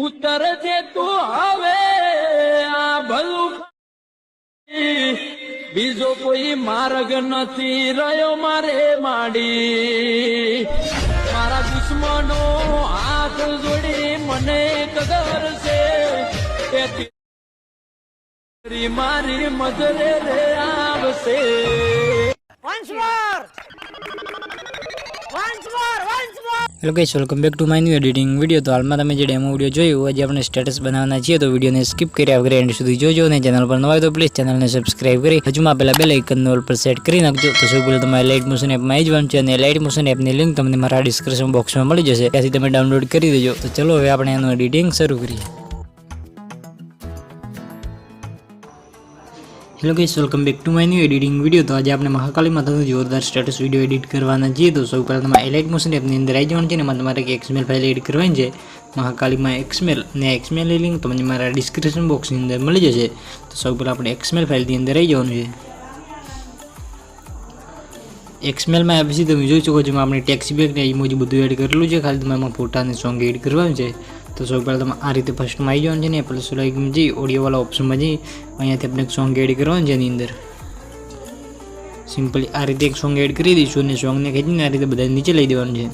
ઉતર છે તું હવે આ ભલું બીજો કોઈ માર્ગ નથી રહ્યો મારે માડી મારા દુશ્મનો હાથ જોડી મને કદર છે મારી મદરે રે આવશે. Hello guys, welcome back to my new editing video. તો હાલમાં તમે જે ડેમો વિડીયો જોયું આજે આપણે સ્ટેટસ બનાવવાના છીએ, તો વિડીયોને સ્કીપ કર્યા વગર એન્ડ સુધી જોજો અને ચેનલ પર નવા હોય તો પ્લીઝ ચેનલને સબસ્ક્રાઇબ કરી હજુમાં પહેલા બેલ આઇકનને ઓલ પર સેટ કરી નાખજો. તો સૌ પહેલાં તમારે લાઇટ મોશન એપમાં આવી જવાનું છે અને લાઇટ મોશન એપની લિંક તમને મારા ડિસ્ક્રિપ્શન બોક્સમાં મળી જશે, ત્યાંથી તમે ડાઉનલોડ કરી દેજો. તો ચલો હવે આપણે એનું એડિટિંગ શરૂ કરીએ. Hello guys, welcome back to my new editing video. તો આજે આપણે મહાકાળી માતાનું જોરદાર સ્ટેટસ વિડીયો એડિટ કરવાના છીએ. તો સૌ પહેલાં તમારે લાઇટ મોશન એપની અંદર આવી જવાનું છે અને તમારે એક XML ફાઇલ એડિટ કરવાની છે મહાકાળીમાં XML, અને XML લિંક તમને મારા ડિસ્ક્રિપ્શન બોક્સની અંદર મળી જશે. તો સૌ પહેલાં આપણે XML ફાઇલની અંદર આવી જવાનું છે. XMLમાં આવ્યા પછી તમે જોઈ શકો છો આપણે ટેક્સ્ટ બેગ ને ઇમોજી બધું એડ કરેલું છે, ખાલી તમારે એમાં ફોટા અને સોંગ એડ કરવાનું છે. તો સૌ પહેલાં તમે આ રીતે ફર્સ્ટમાં આવી જવાનું છે ને પ્લસ લાઇકમાં જઈ ઓડિયોવાળા ઓપ્શનમાં જઈ અહીંયાથી આપણે એક સોંગ એડ કરવાનું છે. એની અંદર સિમ્પલી આ રીતે એક સોંગ એડ કરી દઈશું અને સોંગને ખેંચીને આ રીતે બધા નીચે લઈ દેવાનું છે.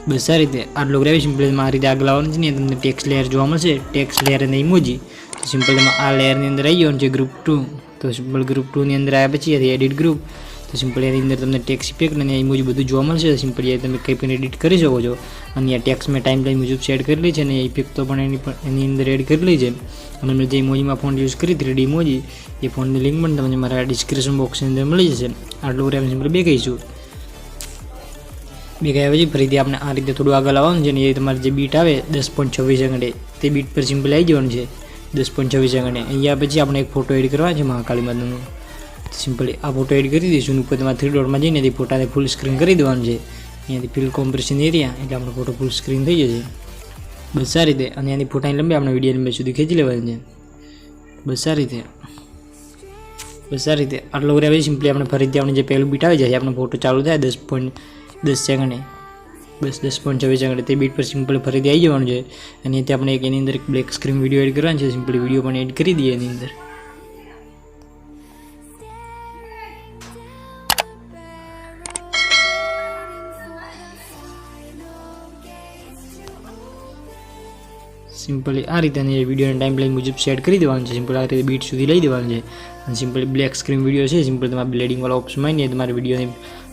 બસ આ રીતે આટલો ગ્રાવી સિમ્પલી આ રીતે આગળ આવવાનું છે ને તમને ટેક્સ્ટ લેયર જોવા મળશે, ટેક્સ્ટ લેયર અને ઇમોજી. તો સિમ્પલ તમે આ લેયરની અંદર આવી જવાનું છે ગ્રુપ 2. તો સિમ્પલ ગ્રુપ 2ની અંદર આવ્યા પછી એડિટ ગ્રુપ. તો સિમ્પલ એની અંદર તમને ટેક્સ્ટ ઇફેક્ટ અને ઇમોજી બધું જોવા મળશે. સિમ્પલી તમે કંઈ પણ એડિટ કરી શકો છો. અને આ ટેક્સ્ટ મેં ટાઈમ લાઈન મુજબ સેટ કરેલી છે અને ઇફેક્ટ તો પણ એની અંદર એડ કરેલી છે. અને મેં જે ઇમોજીમાં ફોન્ટ યુઝ કરી 3D ઇમોજી, એ ફોનની લિંક પણ તમને મારા ડિસ્ક્રિપ્શન બોક્સની અંદર મળી જશે. આટલું કરી આપણે સિમ્પલ બે કહીશું. બે ગયા પછી ફરીથી આપણે આ રીતે થોડું આગળ આવવાનું છે ને એ તમારે જે બીટ આવે 10.26 સેકન્ડે તે બીટ પર સિમ્પલ આવી જવાનું છે 10.26 સેકન્ડે. અહીંયા પછી આપણે એક ફોટો એડ કરવા છે મહાકાળી માતાનો. સિમ્પલી આ ફોટો એડ કરી દઈશું. ઉપર તમારે 3 ડોટમાં જઈને તે ફોટાને ફૂલ સ્ક્રીન કરી દેવાનું છે. અહીંયાથી ફિલ કોમ્પ્રેશન એરિયા એટલે આપણો ફોટો ફૂલ સ્ક્રીન થઈ જશે. બસ આ રીતે. અને એની ફોટાની લંબાઈ આપણે વિડીયો લંબાઈ સુધી ખેંચી લેવાની છે. બસ આ રીતે. બસ આ રીતે આટલો કર્યા પછી સિમ્પલી આપણે ફરીથી આપણે જે પહેલું બીટ આવી જાય આપણો ફોટો ચાલુ થાય 10.10 સેકન્ડે, બસ 10.26 સેકન્ડે તે બીટ પર સિમ્પલ ફરીથી આવી જવાનું છે. અને તે આપણે એની અંદર એક બ્લેક સ્ક્રીન વિડીયો એડ કરવાનો છે. સિમ્પલી વિડીયો પણ એડ કરી દઈએ એની અંદર. સિમ્પલી આ રીતે વિડીયોના ટાઈમ લાઈન મુજબ સેટ કરી દેવાનું છે. સિમ્પલ આ રીતે બીટ સુધી લઈ દેવાનું છે. અને સિમ્પલી બ્લેક સ્ક્રીન વિડીયો છે. સિમ્પલ તમારે બ્લેડિંગવાળા ઓપ્શનમાં જઈને તમારે વિડીયોને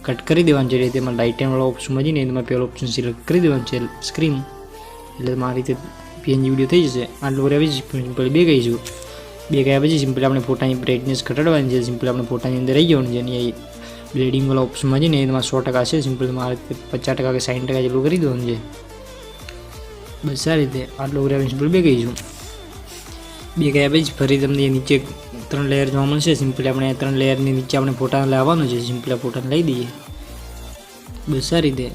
કટ કરી દેવાનું છે. એટલે તેમાં રાઇટ હેન્ડવાળા ઓપ્શનમાં જઈને તમારે પહેલો ઓપ્શન સિલેક્ટ કરી દેવાનું છે સ્ક્રીન, એટલે તમારી રીતે PNG વિડીયો થઈ જશે. આટલું કર્યા પછી સિમ્પલી બે કહીશું. બે ગયા પછી સિમ્પલી આપણે ફોટાની બ્રાઇટનેસ ઘટાડવાની છે. સિમ્પલી આપણે ફોટાની અંદર રહી જવાનું છે. અને એ બ્લેડિંગવાળા ઓપ્શનમાં જઈને તમારે 100% છે. સિમ્પલ તમારે 50% કે 60% જેટલું કરી દેવાનું છે. બસ આ રીતે આટલું કર્યા સિમ્પલ બે કહીશું. બે ગયા પછી ફરી તમને નીચે 3 લેયર જોવા મળશે. સિમ્પલી આપણે 3 લેયરની નીચે આપણે ફોટા લાવવાનું છે. સિમ્પલી આ ફોટાને લઈ દઈએ. બસ આ રીતે.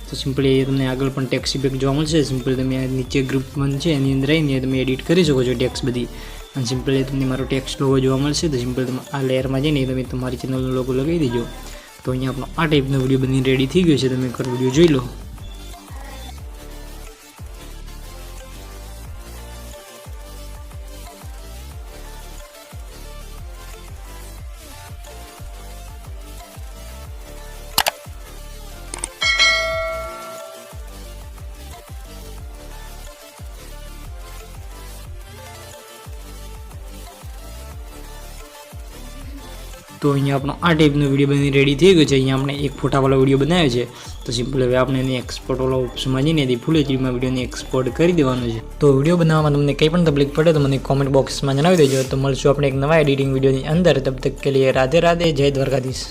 તો સિમ્પલી તમને આગળ પણ ટેક્સ્ટ ઇફેક્ટ જોવા મળશે. સિમ્પલી તમે નીચે ગ્રુપ 1 છે એની અંદર આવીને તમે એડિટ કરી શકો છો ટેક્સ્ટ બધી. અને સિમ્પલી તમને મારો ટેક્સ્ટ લોગો જોવા મળશે. તો સિમ્પલી તમે આ લેયરમાં જઈને તમે તમારી ચેનલનો લોગો લગાવી દેજો. તો અહીંયા આપણો આ ટાઈપનો વિડીયો બની રેડી થઈ ગયો છે. તમે એકવાર વિડીયો જોઈ લો. તો અહીંયા આપણો આ ટાઈપનો વિડીયો બની રેડી થઈ ગયો છે. અહીંયા આપણે એક ફોટાવાળો વિડીયો બનાવ્યો છે. તો સિમ્પલ હવે આપણે એને એક્સપોર્ટવાળો ઓપ્શનમાં જઈને એથી ફૂલ એચડીમાં વિડીયોને એક્સપોર્ટ કરી દેવાનો છે. તો વિડીયો બનાવવામાં તમને કંઈ પણ તકલીફ પડે તો મને કોમેન્ટ બોક્સમાં જણાવી દેજો. તો મળશું આપણે એક નવા એડિટિંગ વિડીયોની અંદર. તબ તક કે લીએ રાધે રાધે, જય દ્વારકાધીશ.